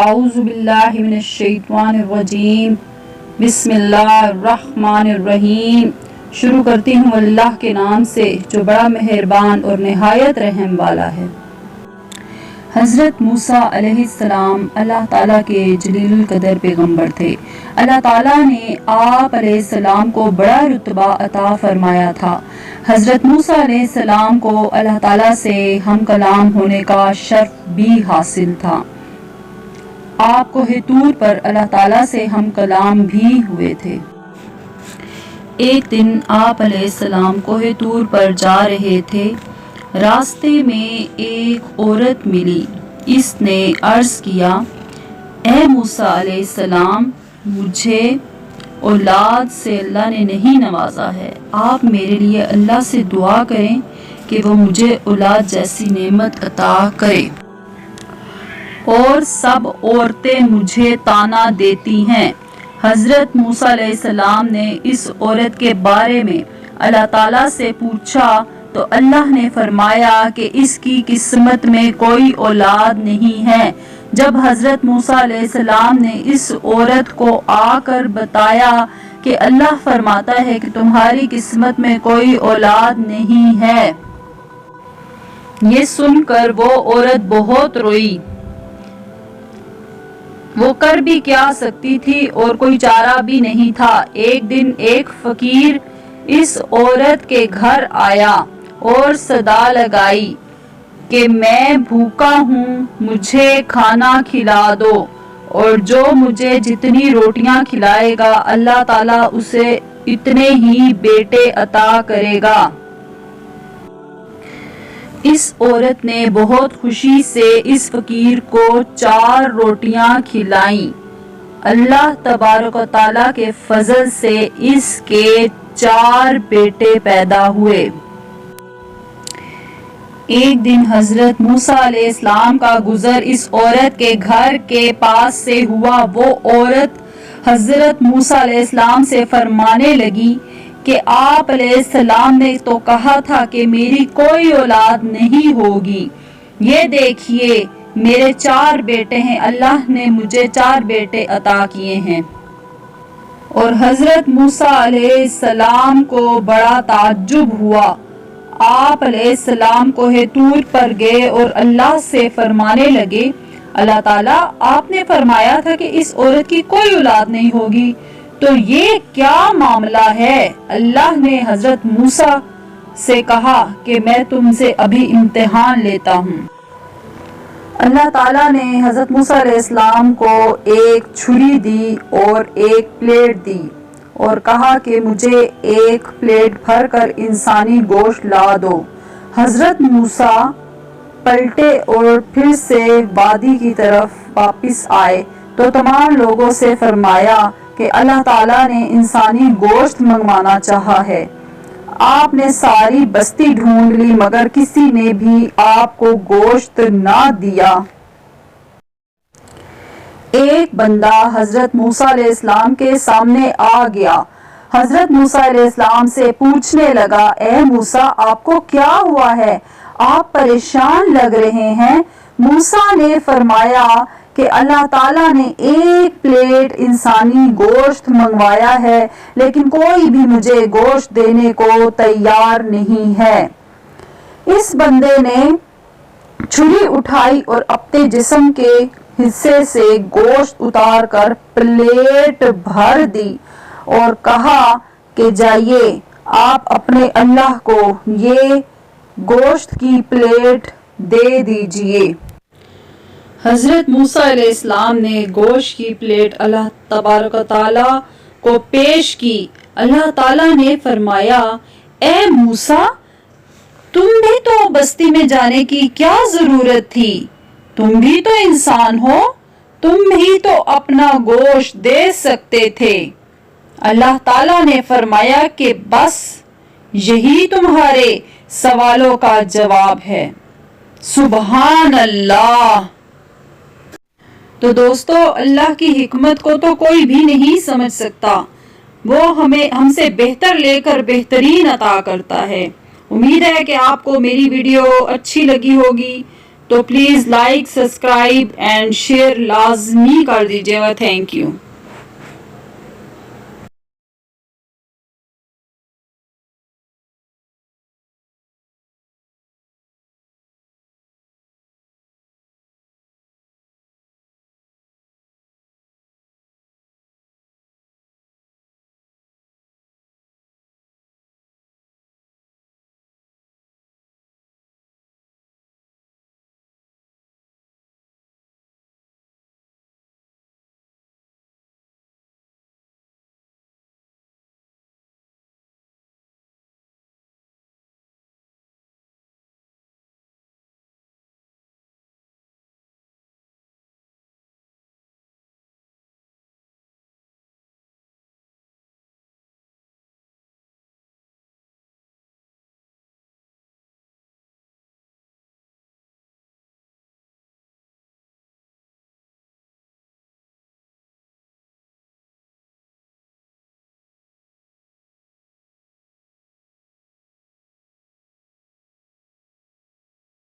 आऊज़ु बिल्लाहि मिनश शैतानिर रजीम। बिस्मिल्लाहिर्रहमानिर्रहीम। शुरू करती हूँ अल्लाह के नाम से जो बड़ा मेहरबान और निहायत रहम वाला है। हज़रत मूसा अलैहिस्सलाम अल्लाह ताला के जलीलुल कदर पैगंबर थे। अल्लाह ताला ने आप अलैहिस्सलाम को बड़ा रुतबा अता फरमाया था। हज़रत मूसा अलैहिस्सलाम को अल्लाह ताला से हम कलाम होने का शर्फ भी हासिल था। आप कोहे तूर पर अल्लाह ताला से हम कलाम भी हुए थे। एक दिन आप अलैहिस्सलाम कोहे तूर पर जा रहे थे। रास्ते में एक औरत मिली। इसने अर्ज किया, ए मूसा अलैहिस्सलाम, मुझे औलाद से अल्लाह ने नहीं नवाजा है। आप मेरे लिए अल्लाह से दुआ करें कि वो मुझे औलाद जैसी नेमत अता करे। और सब औरतें मुझे ताना देती हैं। हजरत मूसा अलैहिस्सलाम ने इस औरत के बारे में अल्लाह ताला से पूछा तो अल्लाह ने फरमाया कि इसकी किस्मत में कोई औलाद नहीं है। जब हजरत मूसा अलैहिस्सलाम ने इस औरत को आकर बताया कि अल्लाह फरमाता है कि तुम्हारी किस्मत में कोई औलाद नहीं है, ये सुनकर वो औरत बहुत रोई। वो कर भी क्या सकती थी और कोई चारा भी नहीं था। एक दिन एक फकीर इस औरत के घर आया और सदा लगाई कि मैं भूखा हूँ, मुझे खाना खिला दो। और जो मुझे जितनी रोटियां खिलाएगा अल्लाह ताला उसे इतने ही बेटे अता करेगा। इस औरत ने बहुत खुशी से इस फकीर को 4 रोटियां खिलाईं। अल्लाह तबारक व तआला के फजल से इसके 4 बेटे पैदा हुए। एक दिन हजरत मूसा अलैहिस्सलाम का गुजर इस औरत के घर के पास से हुआ। वो औरत हजरत मूसा अलैहिस्सलाम से फरमाने लगी कि आप अलैहिस्सलाम ने तो कहा था कि मेरी कोई औलाद नहीं होगी। ये देखिए मेरे 4 बेटे हैं, अल्लाह ने मुझे 4 बेटे अता किए हैं। और हजरत मूसा अलैहिस्सलाम को बड़ा ताज्जुब हुआ। आप अलैहिस्सलाम कोहे तूर पर गए और अल्लाह से फरमाने लगे, अल्लाह ताला आपने फरमाया था कि इस औरत की कोई औलाद नहीं होगी, तो ये क्या मामला है? अल्लाह ने हजरत मूसा से कहा कि मैं तुमसे अभी इम्तिहान लेता हूँ। अल्लाह ताला ने हजरत मूसा अलैहिस्सलाम को एक छुरी दी और एक प्लेट दी और कहा कि मुझे एक प्लेट भर कर इंसानी गोश्त ला दो। हजरत मूसा पलटे और फिर से वादी की तरफ वापस आए तो तमाम लोगों से फरमाया कि अल्लाह ताला ने इंसानी गोश्त मंगवाना चाहा है। आपने सारी बस्ती ढूंढ ली मगर किसी ने भी आपको गोश्त ना दिया। एक बंदा हजरत मूसा अलैहिस्सलाम के सामने आ गया। हजरत मूसा अलैहिस्सलाम से पूछने लगा, ए मूसा आपको क्या हुआ है? आप परेशान लग रहे हैं। मूसा ने फरमाया कि अल्लाह ताला ने एक प्लेट इंसानी गोश्त मंगवाया है लेकिन कोई भी मुझे गोश्त देने को तैयार नहीं है। इस बंदे ने छुरी उठाई और अपने जिस्म के हिस्से से गोश्त उतार कर प्लेट भर दी और कहा कि जाइए आप अपने अल्लाह को ये गोश्त की प्लेट दे दीजिए। हजरत मूसा अलैहिस्सलाम ने गोश्त की प्लेट अल्लाह तबारक व तआला को पेश की। अल्लाह ताला ने फरमाया, ए मूसा तुम भी तो बस्ती में जाने की क्या जरूरत थी? तुम भी तो इंसान हो, तुम भी तो अपना गोश्त दे सकते थे। अल्लाह ताला ने फरमाया कि बस यही तुम्हारे सवालों का जवाब है। सुभान अल्लाह। तो दोस्तों अल्लाह की हिकमत को तो कोई भी नहीं समझ सकता। वो हमें हमसे बेहतर लेकर बेहतरीन अता करता है। उम्मीद है कि आपको मेरी वीडियो अच्छी लगी होगी। تو please like subscribe and share لازمی کر دیجیے گا. Thank you.